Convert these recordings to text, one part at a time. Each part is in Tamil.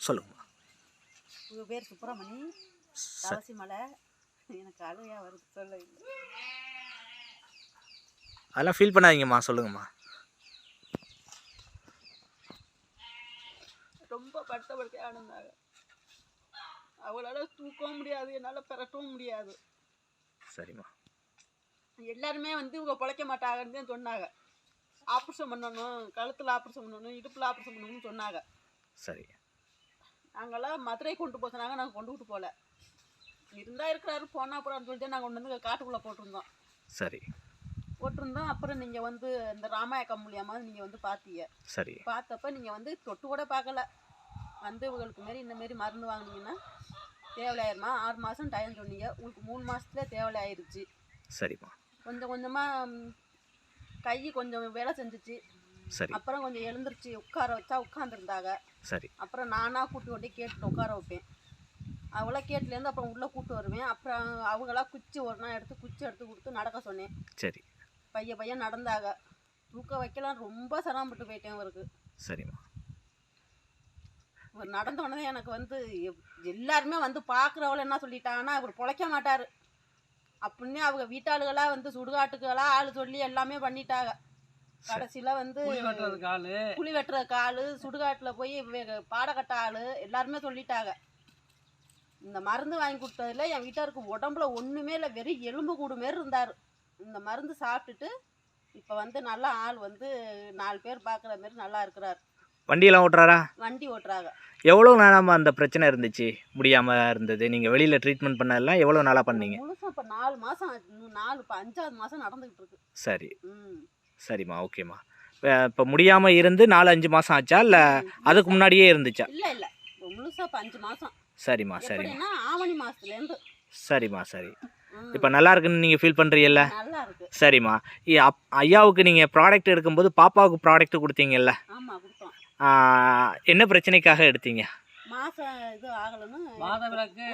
சொல்லுங்கம்மா. உங்கள் பேர் சுப்பிரமணி, தவசி மலை. எனக்கு அழுகையாக வருது சொல்ல. அதெல்லாம் ஃபீல் பண்ணாதீங்கம்மா, சொல்லுங்கம்மா. ரொம்ப படுத்தபடுத்தே ஆனந்தாங்க. அவளால் தூக்கவும் முடியாது, என்னால் பெறட்டவும் முடியாது. சரிம்மா. எல்லாருமே வந்து இவங்க பிழைக்க மாட்டாங்கன்னு தான் சொன்னாங்க. ஆப்ரேஷன் பண்ணணும், கழுத்தில் ஆப்ரேஷன் பண்ணணும், இடுப்பில் ஆப்ரேஷன் பண்ணணும்னு சொன்னாங்க. சரி. நாங்கள்லாம் மதுரை கொண்டு போக சொன்னாங்க, நாங்கள் கொண்டுகிட்டு போகல. இருந்தால் இருக்கிறாரு, போனால் அப்புறம் சொல்லிட்டு நாங்கள் கொண்டு வந்து காட்டுக்குள்ளே போட்டிருந்தோம். சரி. போட்டிருந்தோம். அப்புறம் நீங்கள் வந்து இந்த ராமாயக்கம் மூலியமாக நீங்கள் வந்து பார்த்தீங்க. சரி. பார்த்தப்ப நீங்கள் வந்து தொட்டு கூட பார்க்கல. வந்து இவங்களுக்கு மாரி இந்தமாரி மருந்து வாங்கினீங்கன்னா தேவையாயிருமா, 6 மாதம் டைம் சொன்னீங்க. உங்களுக்கு 3 மாதத்துல தேவையாயிருச்சு. சரிம்மா. கொஞ்சம் கொஞ்சமாக கை கொஞ்சம் வேலை செஞ்சிச்சு. சரி. அப்புறம் கொஞ்சம் எழுந்திருச்சு, உட்கார வச்சா உட்காந்துருந்தாங்க. சரி. அப்புறம் நானாக கூட்டி கொண்டு கேட்டுட்டு உட்கார வைப்பேன். அவளா கேட்டுலேருந்து அப்புறம் உள்ளே கூட்டு வருவேன். அப்புறம் அவங்களா குச்சி ஒரு நாள் குச்சி எடுத்து கொடுத்து நடக்க சொன்னேன். சரி. பையன் நடந்தாங்க. தூக்க வைக்கலாம் ரொம்ப சிரமப்பட்டு போயிட்டேன் அவருக்கு. சரிம்மா. அவர் நடந்த உடனே எனக்கு வந்து எல்லாருமே வந்து பார்க்குறவள என்ன சொல்லிட்டாங்கன்னா, அவர் பிழைக்க மாட்டார் அப்படின்னு அவங்க வீட்டாளுகளாக வந்து சுடுகாட்டுக்கெல்லாம் ஆள் சொல்லி எல்லாமே பண்ணிட்டாங்க. கடைசியில் வந்து குழி வெட்டுற கால், சுடுகாட்டில் போய் பாடக்கட்ட ஆள் எல்லாருமே சொல்லிட்டாங்க. இந்த மருந்து வாங்கி கொடுத்ததில் என் வீட்டாருக்கு உடம்புல ஒன்றுமே இல்லை, வெறும் எலும்பு கூடு மாரி இருந்தார். இந்த மருந்து சாப்பிட்டுட்டு இப்போ வந்து நல்லா ஆள் வந்து 4 பேர் பார்க்குற மாரி நல்லா இருக்கிறார். வண்டியெல்லாம் ஓட்டுறாரா? வண்டி ஓட்டுறாங்க. எவ்வளோ நாளாக அந்த பிரச்சனை இருந்துச்சு, முடியாமல் இருந்தது? நீங்கள் வெளியில் ட்ரீட்மெண்ட் பண்ணதெல்லாம் எவ்வளோ நாளாக பண்ணீங்க? முழுசாக இப்போ 4 மாதம், 5ஆவது மாதம் நடந்துக்கிட்டு இருக்கு. சரி. சரிம்மா, ஓகேம்மா. இப்போ முடியாமல் இருந்து 4-5 மாதம் ஆச்சா, இல்லை அதுக்கு முன்னாடியே இருந்துச்சா? இல்லை இல்லை, முழுசாக இப்போ 5 மாதம். சரிம்மா. சரிம்மா. ஆவணி மாதத்துலேருந்து. சரிம்மா. சரி. இப்போ நல்லா இருக்குன்னு நீங்கள் ஃபீல் பண்ணுறீல்ல? நல்லா இருக்கு. சரிம்மா. ஐயாவுக்கு நீங்கள் ப்ராடக்ட் எடுக்கும்போது பாப்பாவுக்கு ப்ராடக்ட் கொடுத்தீங்கல்ல? ஆமாம், கொடுத்தோம். என்ன பிரச்சனைக்காக எடுத்தீங்க? மாதம் இது ஆகலன்னு, மாதவிலக்கு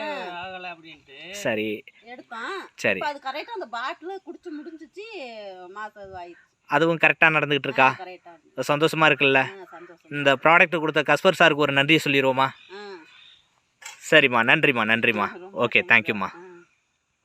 ஆகலை அப்படின்ட்டு சரி எடுத்தோம். சரி. அது கரெக்டாக அந்த பாட்டில் குடிச்சு முடிஞ்சிச்சு, மாதம் இது ஆயிடுச்சு. அதுவும் கரெக்டாக நடந்துகிட்டு இருக்கா? கரெக்டாக. சந்தோஷமா இருக்குல்ல? சந்தோஷம். இந்த ப்ராடக்ட் கொடுத்த கஸ்பர் சாருக்கு ஒரு நன்றி சொல்லிடுவோமா? சரிம்மா. நன்றிம்மா. நன்றிம்மா. ஓகே, தேங்க்யூம்மா.